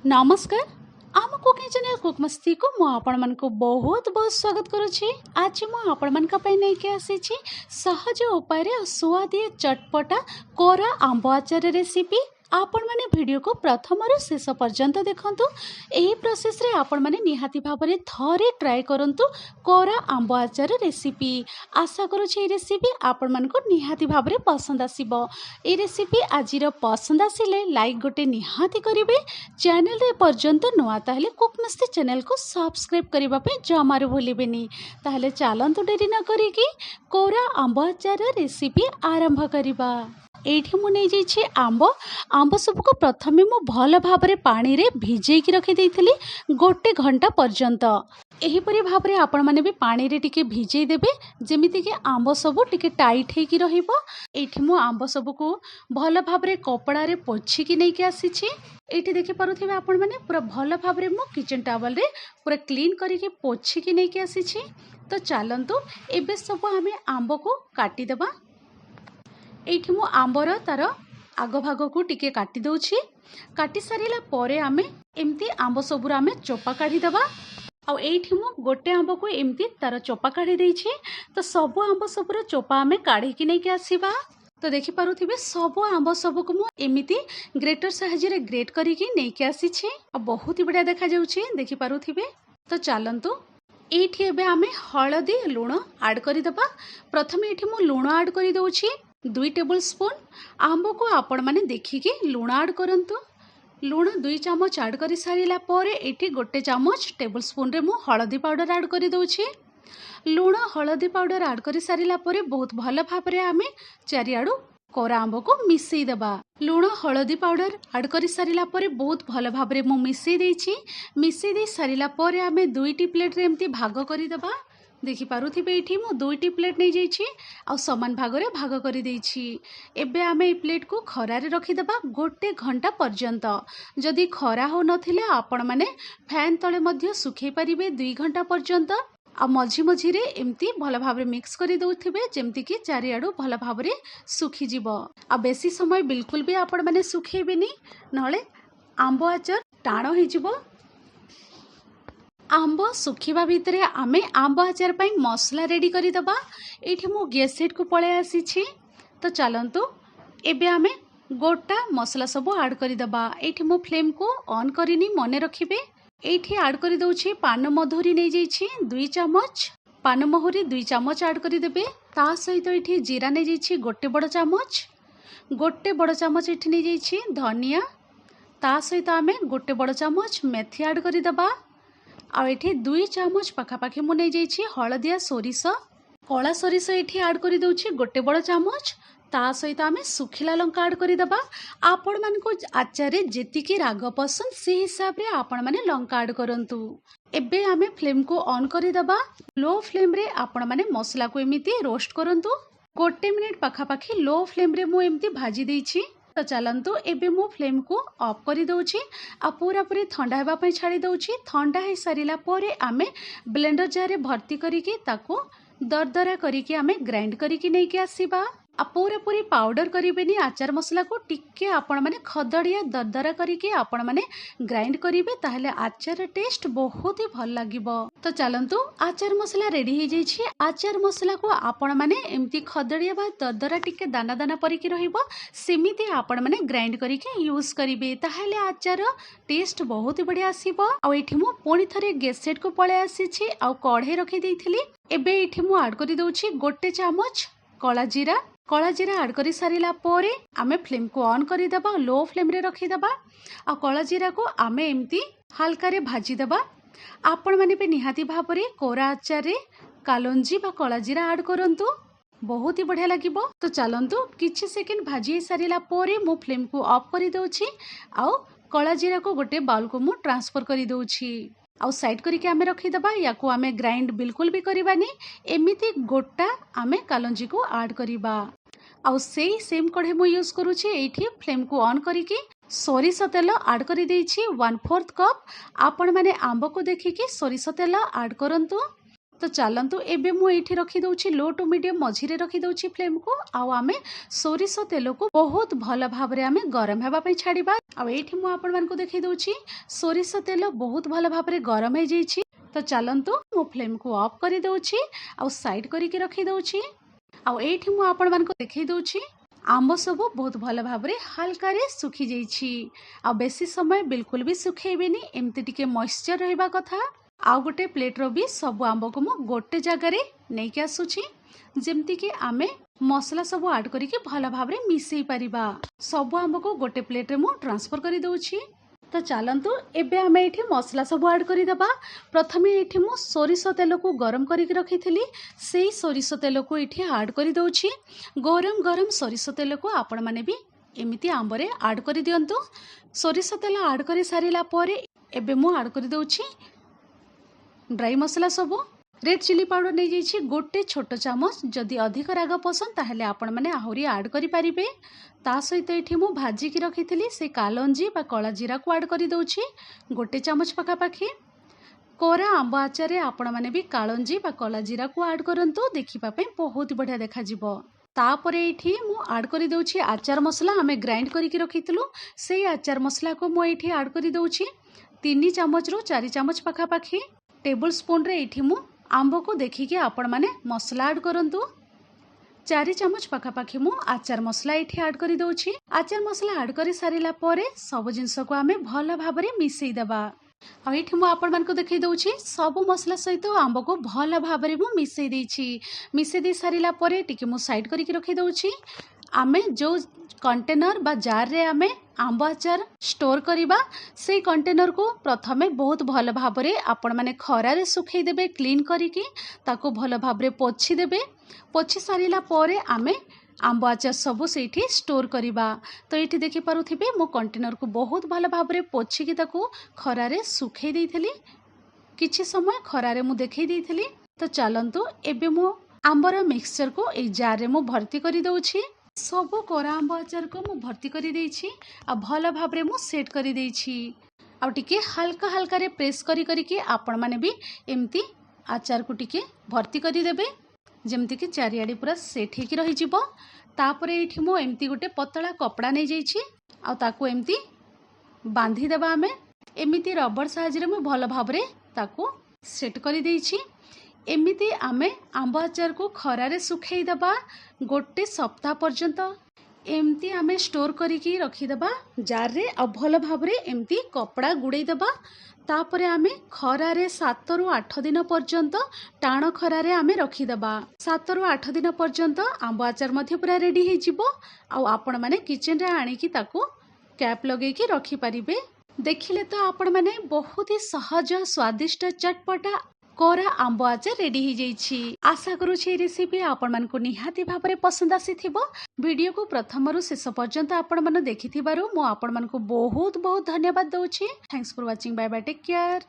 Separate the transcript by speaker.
Speaker 1: नमस्कार। आम cooking channel cook मस्ती को मु आपण मन को बहुत बहुत स्वागत करुछि। आज मु आपण मन का पई नै के आसी छी सहज उपाय रे स्वादिया चटपटा कोरा आंब आचार रेसिपी। आपण माने वीडियो को प्रथम रु शेष पर्यंत देखंतु। एही प्रोसेस रे आपण माने निहाती भाबरे थरे ट्राई करंतु कोरा आंब आचार रेसिपी। आशा करूछि ए रेसिपी आपण मन को निहाती भाबरे पसंद आसीबो। ए रेसिपी आजिर पसंद आसिले लाइक गोटे निहाती करिवे। चैनल रे पर्यंत नुआ ताहले कुक मस्ती चैनल को सब्सक्राइब करबा पे जमारू भूलिबेनी। ताहले चालंतु डेरी न करिकी कोरा आंब आचार रेसिपी आरंभ करिबा। एठी मु नै जाइछि आंब सबको प्रथमे मु भल भाबरे पानी रे भिजेकी रखि देइथिली गोटे घंटा पर्यंत। एहीपरि भाबरे आपण माने भी पानी रे टिके भिजेई देबे जेमिति कि आंब सब टिके टाइट हेकी रहिबो। एठी मु आंब सबको भल भाबरे कपड़ा रे पोछिकी नै के आसीछि। एठी देखि पारुथिबे आपण माने पूरा भल भाबरे मु किचन टावल रे पूरा क्लीन करिके पोछिकी नै के आसीछि। तो चालंतु एबे सब आमे आंब को काटी देबा। एठी मु आंबर तार आग भाग को टिके काटी दउछि। काटी सारिला परे आमे एमती आंब सबुर आमे चोपा काढी देबा। आ एठी मु गोटे आंब को एमती तार चोपा काढी देइछि। तो सब आंब सबुर चोपा आमे काढी कि नै के आसीबा। तो देखि पारुथिबे सब आंब सब को मु एमिति ग्रेटर साहाय्य रे ग्रेट करिकि नै के आसीछि। आ बहुत ही बढ़िया देखा जाउछि देखि पारुथिबे। तो चालंतु एठी एबे आमे हळदी लूण ऐड करि देबा। प्रथमे एठी मु लूण ऐड करि दउछि 2 टेबल स्पून। आंब को आपण माने देखिके लूण ऐड करंतु। लूण 2 चम्मच ऐड करि सारिला परे एठी गोटे चम्मच टेबल स्पून रे मु हळदी पाउडर ऐड करि दउछि। लूण हळदी पाउडर ऐड करि सारिला परे बहुत भल भाबरे आमे चारिआडू कोरा आंब को मिसेई देबा। लूण हळदी पाउडर ऐड करि सारिला परे बहुत भल भाबरे मु मिसेई देइछि। मिसेई दे सारिला परे आमे 2टी प्लेट रे एम्ति भाग करि देबा। देखि पारुथिबे एठी मु 2टी प्लेट नै जाइछि आ समान भाग रे भाग करि देइछि। एबे आमे ए प्लेट को खरा रे रखि देबा गोटे घंटा पर्यंत। जदि खरा हो नथिले आपण माने फैन तळे मध्ये सुखै परिबे 2 घंटा पर्यंत। आ मझी मझी रे एम्ति भल भाबरे मिक्स करि दउथिबे जेमति कि चारिआडू भल भाबरे सुखी जिवो। आ बेसी समय बिल्कुल भी आपण माने सुखैबेनी नले आंब आचार टाण होई जिवो। आंब सुखिबा भितरे आमे आंब आचार पई मसला रेडी करि दबा। एठी मु गैस सेट को पळे आसीछि। तो चालंतु एबे आमे गोटा मसला सब ऐड करि दबा। एठी मु फ्लेम को ऑन करिनी मने रखिबे। एठी ऐड करि दउछि पान मधुरी नै जाइछि 2 चम्मच। पान महुरी 2 चम्मच ऐड करि देबे। ता सहित एठी जीरा नै जाइछि गोटे बड़ चम्मच। गोटे बड़ चम्मच एठी नै जाइछि धनिया। ता सहित आमे गोटे बड़ चम्मच मेथी ऐड करि दबा। आ एठी 2 चम्मच पाखापाखि मु नै जाइछि हळदिया सोरिष। कला सोरिष एठी ऐड करि दउछि गोटे बड़ चम्मच। ता सहित आमे सुखिला लंका ऐड करि दबा। आपण मान को आचार रे जेतिकी राग पसंद से हिसाब रे आपण माने लंका ऐड करंतु। एबे आमे फ्लेम को ऑन करि दबा। लो फ्लेम रे आपण माने मसला को एमिति रोस्ट करंतु। गोटे मिनिट पाखापाखि लो फ्लेम रे मु एमिति भाजी देइछि। तो चलंतु एबे मु फ्लेम को ऑफ करि दउछि आ पूरा पूरी ठंडा हेबा पई छाडी दउछि। ठंडा हे सारिला परे आमे ब्लेंडर जार रे भर्ती करिकि ताको दरदरा करिकि आमे ग्राइंड करिकि नै के आसीबा। आ पूरा पूरी पाउडर करिबेनी आचार मसला को टिके आपण माने खदड़िया दरदरा करिकि आपण माने ग्राइंड करिवे ताहले आचार टेस्ट बहुत ही भल लागिबो। तो चलंतु आचार मसला रेडी हे जाइछि। आचार मसला को आपण माने एम्ति खदड़िया बा दरदरा टिके दाना दाना परिकि रहिबो सेमिति आपण माने ग्राइंड करिकि यूज करिवे ताहले आचार टेस्ट बहुत ही बढ़िया आसीबो। आ एठी मु पुणी थरे गैस सेट को पळे आसीछि आ कढ़े रखि देइथिली। एबे एठी मु ऐड करि दउछि गोटे चम्मच कला जीरा ऐड करि सारिला परे आमे फ्लेम को ऑन करि दबा। लो फ्लेम रे रखि दबा। आ कला जीरा को आमे एम्ति हल्का रे भाजी दबा। आपण माने पे निहाती भाबरे कोरा आचार रे कालोंजी बा कला जीरा ऐड करंतु बहुत ही बढ़िया लागिबो। तो चलंतु किछि सेकंड भाजी सारिला परे मु फ्लेम को ऑफ करि दउछि। आ कला जीरा को गोटे बाउल को मु ट्रांसफर करि दउछि। आउ साइड करके आमे रखी दबा। या को आमे ग्राइंड बिल्कुल भी करिबानी एमिति गोटा आमे कालंजी को ऐड करिबा। आउ सेही सेम कढ़े मु यूज करूछि। एठी फ्लेम को ऑन करिकि सोरिष तेल ऐड करि देइछि 1/4 कप। आपण माने आंब को देखिकि सोरिष तेल ऐड करंतु। तो चलतु एबे मु एठी रखी दउछि लो टू मीडियम मझिरे रखी दउछि फ्लेम को आउ आमे सोरिष तेल को बहुत भल भाव रे आमे गरम हेबा पई छाड़ीबा। आ एठी मु आपण मान को देखै दउछि सोरिष तेल बहुत भल भाव रे गरम हे जैछि। तो चलतु मु फ्लेम को ऑफ करि दउछि आउ साइड करि के रखी दउछि। आ एठी मु आपण मान को देखै दउछि आंब सब बहुत भल भाव रे हल्का रे सुखी जैछि। आ बेसी समय बिल्कुल भी सुखेबेनी, एमती टिके मॉइस्चर रहबा कथा। आउ गोटे प्लेट रो भी सब आंब को मु गोटे जगह रे नै के आसुछि, जेमती कि आमे मसला सब ऐड करी के भल भाव रे मिसई परिबा। सब आंब को गोटे प्लेट रे मु ट्रांसफर करि दउछि। तो चलतु एबे आमे एठी मसला सब ऐड करि दबा। प्रथमे एठी मु सोरिष तेल को गरम करी के रखिथिली, सेही सोरिष तेल को एठी ऐड करि दउछि। गरम गरम सोरिष तेल को आपण माने भी एमिति आंब रे ऐड करि दियंतु। सोरिष तेल ऐड करि सारिला परे एबे मु ऐड करि दउछि ड्राई मसला सब। रेड चिली पाउडर नहीं जाइछि गोटे छोट चामच। जदि अधिक राग पसंद ताहले आपण माने आहुरी ऐड करि परिबे। ता सहित एठी मु भाजी की रखिथिली से कालंजी बा कला जीरा को ऐड करि दउछि गोटे चामच पका पाखी। कोरा आंब आचार रे आपण माने भी कालंजी बा कला जीरा को ऐड करंतु, देखिबा पे बहुत बढ़िया देखा जिवो। तापरे एठी मु ऐड करि दउछि आचार मसला आमे ग्राइंड करि के रखिथिलु, सेही आचार मसला को मु एठी ऐड करि दउछि 3 चामच रु 4 चामच पका पाखी। टेबल स्पून रे एठी मु आंब को देखिके आपण माने मसला ऐड करंतु। 4 चामच पखापाखि मु आचार मसला एठी ऐड करि दउछि। आचार मसला ऐड करि सारिला परे सब जिंस को आमे भल भाव रे मिसई देबा। आ एठी मु आपण मान को देखै दउछि सब मसला सहित आंब को भल भाव रे मु मिसई देछि। मिसई दे सारिला परे टिके मु साइड करि के रखि दउछि। आमे जो कंटेनर बा जार रे आमे आंब आचार स्टोर करिबा, से कंटेनर को प्रथमे बहुत भल भाव रे आपण माने खरा रे सुखै देबे। क्लीन करिकि ताको भल भाव रे पोछि देबे। पोछि सारिला परे आमे आंब आचार सब सेठी स्टोर करिबा। तो एठी देखि पारुथिबे मो कंटेनर को बहुत भल भाव रे पोछि कि ताको खरा रे सुखै देइथली। किछि समय खरा रे मु देखै देइथली। तो चलंतु एबे मो आंबर मिक्सचर को ए जार रे मु भर्ती करि दउछि। सब कोरा आंब आचार को मु भर्ती करि देइछि आ भल भाव रे मु सेट करि देइछि। आ टिके हल्का हल्का रे प्रेस करी करी के आपण माने भी एमती आचार को टिके भर्ती करि देबे, जेमती कि चारियाडी पूरा सेट हेकि रहि जिवो। तापरे एठी मो एमती गोटे पतला कपड़ा नै जाइछि आ ताको एमती बांधी देबा। आमे एमिति रबर साहाय्य रे मु भल भाव रे ताको सेट करि देइछि। एमिति आमे आंब आचार को खरा रे सुखै देबा गोटे सप्ताह पर्यंत। एमती आमे स्टोर करिकी रखी देबा जार रे आ भल भाव रे एमती कपड़ा गुड़ै देबा। तापरे आमे खरा रे 7 रु 8 दिन पर्यंत टाण खरा रे आमे रखी देबा। 7 रु 8 दिन पर्यंत आंब आचार मध्य पूरा रेडी हे जिवो। आ आपण माने किचन रे आनी की ताको कैप लगे की रखी परिबे। देखिले तो आपण माने बहुत ही सहज स्वादिष्ट चटपटा कोरा आंब आचार रेडी हो जाइछि। आशा करूछि रेसिपी आपण मन को निहाती भाबरे पसंद आसीथिबो। वीडियो को प्रथम रु शेष पर्यंत आपण मन देखिथिबारु मो आपण मन को बहुत बहुत धन्यवाद दउछि। Thanks for watching. Bye bye, take care.